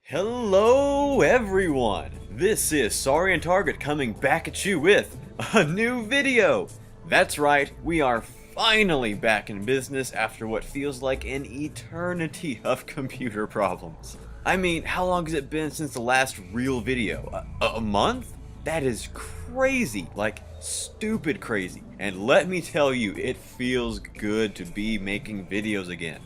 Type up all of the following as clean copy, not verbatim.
Hello everyone! This is Saurian Target coming back at you with a new video! That's right, we are finally back in business after what feels like an eternity of computer problems. I mean, how long has it been since the last real video? A month? That is crazy, like stupid crazy. And let me tell you, it feels good to be making videos again.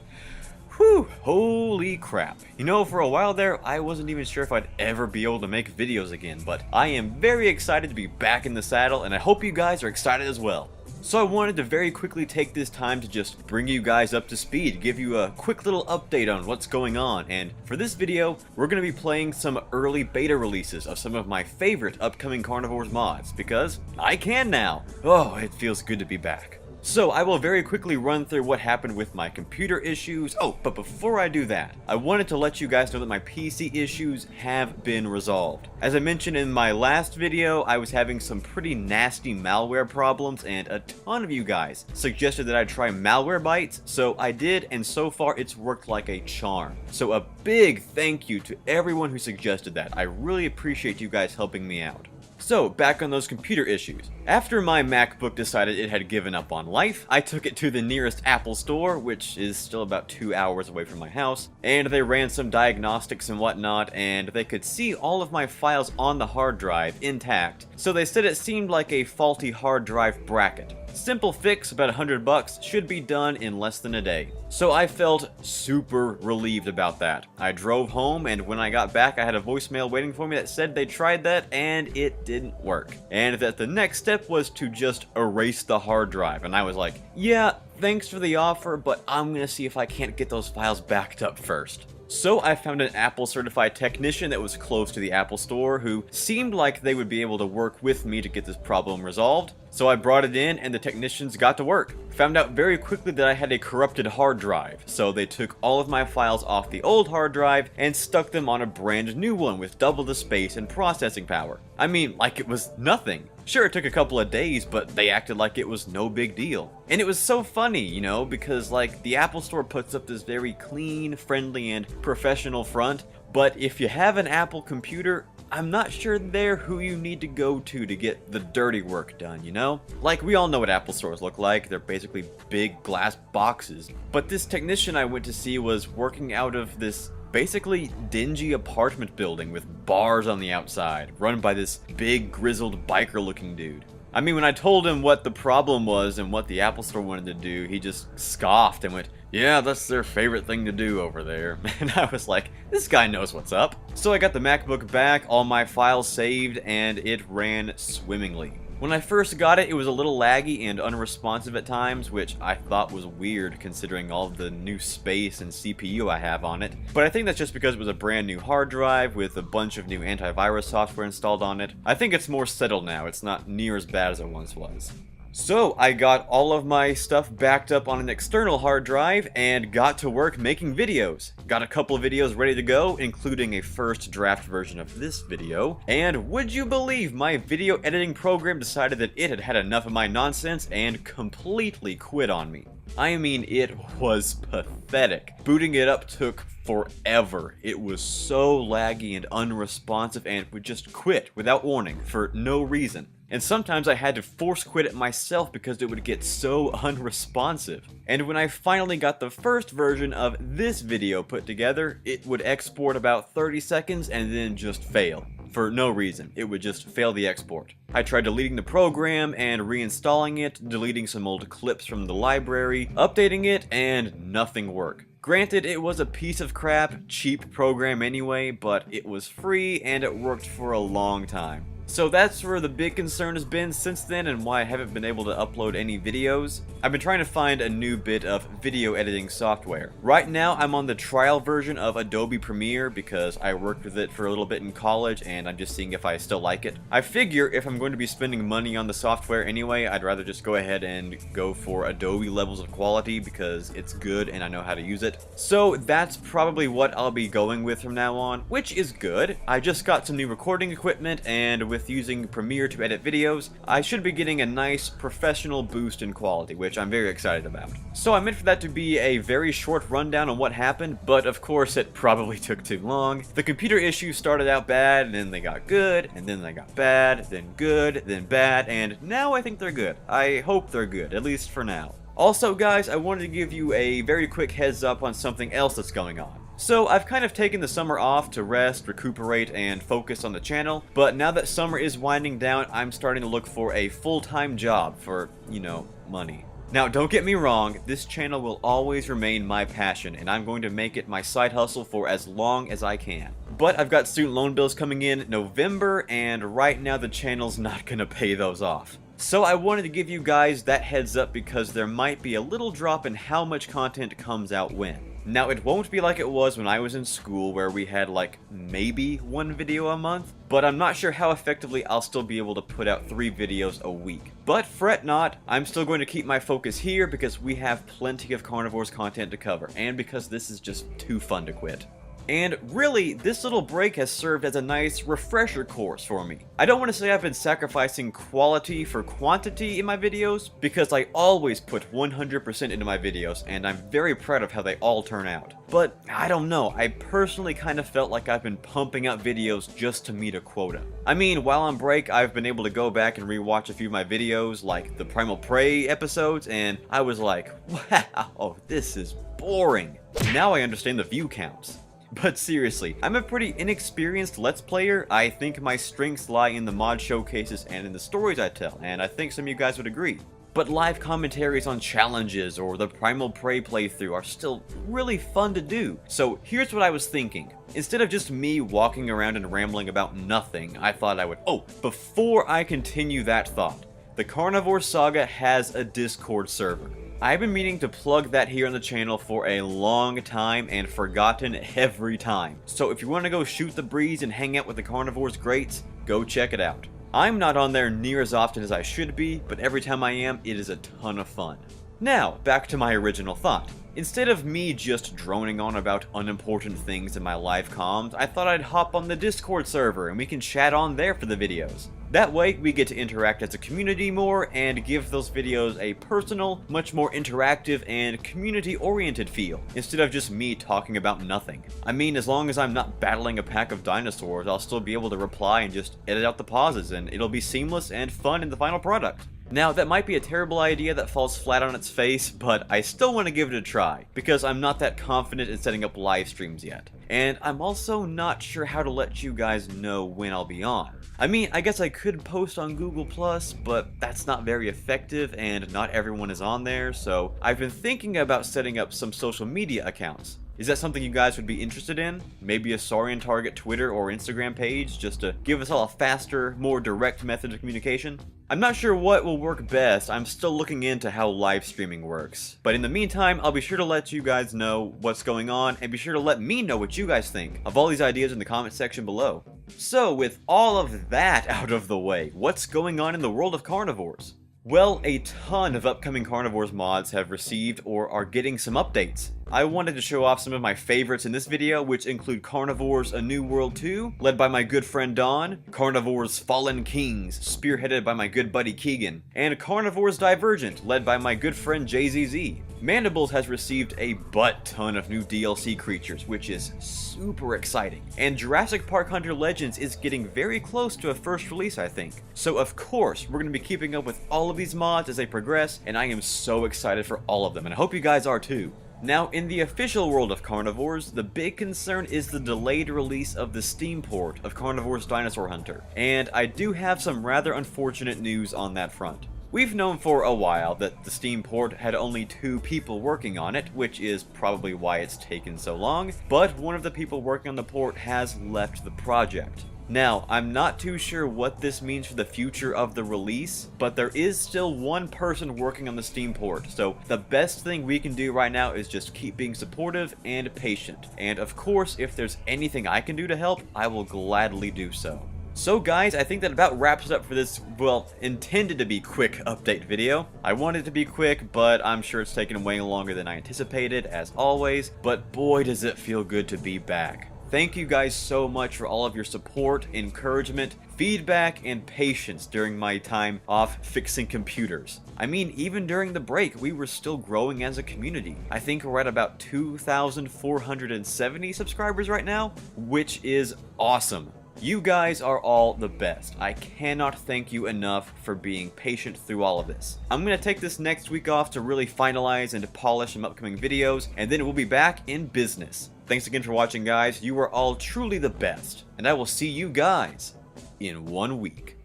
Whew, holy crap. You know, for a while there, I wasn't even sure if I'd ever be able to make videos again, but I am very excited to be back in the saddle, and I hope you guys are excited as well. So I wanted to very quickly take this time to just bring you guys up to speed, give you a quick little update on what's going on, and for this video, we're going to be playing some early beta releases of some of my favorite upcoming Carnivores mods, because I can now! Oh, it feels good to be back. So I will very quickly run through what happened with my computer issues. Oh, but before I do that, I wanted to let you guys know that my PC issues have been resolved. As I mentioned in my last video, I was having some pretty nasty malware problems, and a ton of you guys suggested that I try Malwarebytes, so I did, and so far it's worked like a charm. So a big thank you to everyone who suggested that. I really appreciate you guys helping me out. So, back on those computer issues. After my MacBook decided it had given up on life, I took it to the nearest Apple store, which is still about 2 hours away from my house, and they ran some diagnostics and whatnot, and they could see all of my files on the hard drive intact, so they said it seemed like a faulty hard drive bracket. Simple fix, about $100, should be done in less than a day. So I felt super relieved about that. I drove home, and when I got back I had a voicemail waiting for me that said they tried that and it didn't work. And that the next step was to just erase the hard drive, and I was like, yeah, thanks for the offer, but I'm gonna see if I can't get those files backed up first. So I found an Apple certified technician that was close to the Apple store who seemed like they would be able to work with me to get this problem resolved. So I brought it in and the technicians got to work. Found out very quickly that I had a corrupted hard drive, so they took all of my files off the old hard drive and stuck them on a brand new one with double the space and processing power. I mean, like it was nothing. Sure, it took a couple of days, but they acted like it was no big deal. And it was so funny, you know, because like the Apple Store puts up this very clean, friendly, and professional front, but if you have an Apple computer, I'm not sure they're who you need to go to get the dirty work done, you know? Like, we all know what Apple stores look like. They're basically big glass boxes. But this technician I went to see was working out of this basically dingy apartment building with bars on the outside, run by this big grizzled biker looking dude. I mean, when I told him what the problem was and what the Apple Store wanted to do, he just scoffed and went, yeah, that's their favorite thing to do over there. And I was like, this guy knows what's up. So I got the MacBook back, all my files saved, and it ran swimmingly. When I first got it, it was a little laggy and unresponsive at times, which I thought was weird considering all of the new space and CPU I have on it. But I think that's just because it was a brand new hard drive with a bunch of new antivirus software installed on it. I think it's more settled now, it's not near as bad as it once was. So I got all of my stuff backed up on an external hard drive and got to work making videos. Got a couple of videos ready to go, including a first draft version of this video. And would you believe my video editing program decided that it had had enough of my nonsense and completely quit on me. I mean, it was pathetic. Booting it up took forever. It was so laggy and unresponsive and would just quit without warning for no reason. And sometimes I had to force quit it myself because it would get so unresponsive. And when I finally got the first version of this video put together, it would export about 30 seconds and then just fail. For no reason. It would just fail the export. I tried deleting the program and reinstalling it, deleting some old clips from the library, updating it, and nothing worked. Granted, it was a piece of crap, cheap program anyway, but it was free and it worked for a long time. So that's where the big concern has been since then and why I haven't been able to upload any videos. I've been trying to find a new bit of video editing software. Right now I'm on the trial version of Adobe Premiere because I worked with it for a little bit in college and I'm just seeing if I still like it. I figure if I'm going to be spending money on the software anyway, I'd rather just go ahead and go for Adobe levels of quality because it's good and I know how to use it. So that's probably what I'll be going with from now on, which is good. I just got some new recording equipment, and with with using Premiere to edit videos, I should be getting a nice professional boost in quality, which I'm very excited about. So I meant for that to be a very short rundown on what happened, but of course it probably took too long. The computer issues started out bad, and then they got good, and then they got bad, then good, then bad, and now I think they're good. I hope they're good, at least for now. Also guys, I wanted to give you a very quick heads up on something else that's going on. So I've kind of taken the summer off to rest, recuperate, and focus on the channel, but now that summer is winding down, I'm starting to look for a full-time job for, you know, money. Now, don't get me wrong, this channel will always remain my passion, and I'm going to make it my side hustle for as long as I can. But I've got student loan bills coming in November, and right now the channel's not gonna pay those off. So I wanted to give you guys that heads up because there might be a little drop in how much content comes out when. Now, it won't be like it was when I was in school where we had like maybe one video a month, but I'm not sure how effectively I'll still be able to put out 3 videos a week. But fret not, I'm still going to keep my focus here because we have plenty of Carnivores content to cover, and because this is just too fun to quit. And really, this little break has served as a nice refresher course for me. I don't want to say I've been sacrificing quality for quantity in my videos, because I always put 100% into my videos, and I'm very proud of how they all turn out. But, I don't know, I personally kind of felt like I've been pumping out videos just to meet a quota. I mean, while on break, I've been able to go back and rewatch a few of my videos, like the Primal Prey episodes, and I was like, wow, this is boring. Now I understand the view counts. But seriously, I'm a pretty inexperienced Let's Player. I think my strengths lie in the mod showcases and in the stories I tell, and I think some of you guys would agree. But live commentaries on challenges or the Primal Prey playthrough are still really fun to do. So here's what I was thinking. Instead of just me walking around and rambling about nothing, I thought I would... Oh, before I continue that thought, the Carnivore Saga has a Discord server. I've been meaning to plug that here on the channel for a long time and forgotten every time. So if you want to go shoot the breeze and hang out with the Carnivores greats, go check it out. I'm not on there near as often as I should be, but every time I am, it is a ton of fun. Now, back to my original thought. Instead of me just droning on about unimportant things in my live comms, I thought I'd hop on the Discord server and we can chat on there for the videos. That way, we get to interact as a community more and give those videos a personal, much more interactive and community-oriented feel, instead of just me talking about nothing. I mean, as long as I'm not battling a pack of dinosaurs, I'll still be able to reply and just edit out the pauses, and it'll be seamless and fun in the final product. Now, that might be a terrible idea that falls flat on its face, but I still want to give it a try, because I'm not that confident in setting up live streams yet. And I'm also not sure how to let you guys know when I'll be on. I mean, I guess I could post on Google+, but that's not very effective and not everyone is on there, so I've been thinking about setting up some social media accounts. Is that something you guys would be interested in? Maybe a Saurian Target Twitter or Instagram page, just to give us all a faster, more direct method of communication? I'm not sure what will work best. I'm still looking into how live streaming works. But in the meantime, I'll be sure to let you guys know what's going on, and be sure to let me know what you guys think of all these ideas in the comment section below. So, with all of that out of the way, what's going on in the world of Carnivores? Well, a ton of upcoming Carnivores mods have received or are getting some updates. I wanted to show off some of my favorites in this video, which include Carnivores A New World 2, led by my good friend Don, Carnivores Fallen Kings, spearheaded by my good buddy Keegan, and Carnivores Divergent, led by my good friend JZZ. Mandibles has received a butt-ton of new DLC creatures, which is super exciting. And Jurassic Park Hunter Legends is getting very close to a first release, I think. So of course, we're going to be keeping up with all of these mods as they progress, and I am so excited for all of them, and I hope you guys are too. Now, in the official world of Carnivores, the big concern is the delayed release of the Steam port of Carnivores Dinosaur Hunter, and I do have some rather unfortunate news on that front. We've known for a while that the Steam port had only 2 people working on it, which is probably why it's taken so long, but one of the people working on the port has left the project. Now, I'm not too sure what this means for the future of the release, but there is still one person working on the Steam port, so the best thing we can do right now is just keep being supportive and patient. And of course, if there's anything I can do to help, I will gladly do so. So guys, I think that about wraps it up for this, well, intended to be quick update video. I wanted it to be quick, but I'm sure it's taken way longer than I anticipated, as always, but boy does it feel good to be back. Thank you guys so much for all of your support, encouragement, feedback, and patience during my time off fixing computers. I mean, even during the break, we were still growing as a community. I think we're at about 2,470 subscribers right now, which is awesome. You guys are all the best. I cannot thank you enough for being patient through all of this. I'm going to take this next week off to really finalize and to polish some upcoming videos, and then we'll be back in business. Thanks again for watching, guys. You are all truly the best, and I will see you guys in 1 week.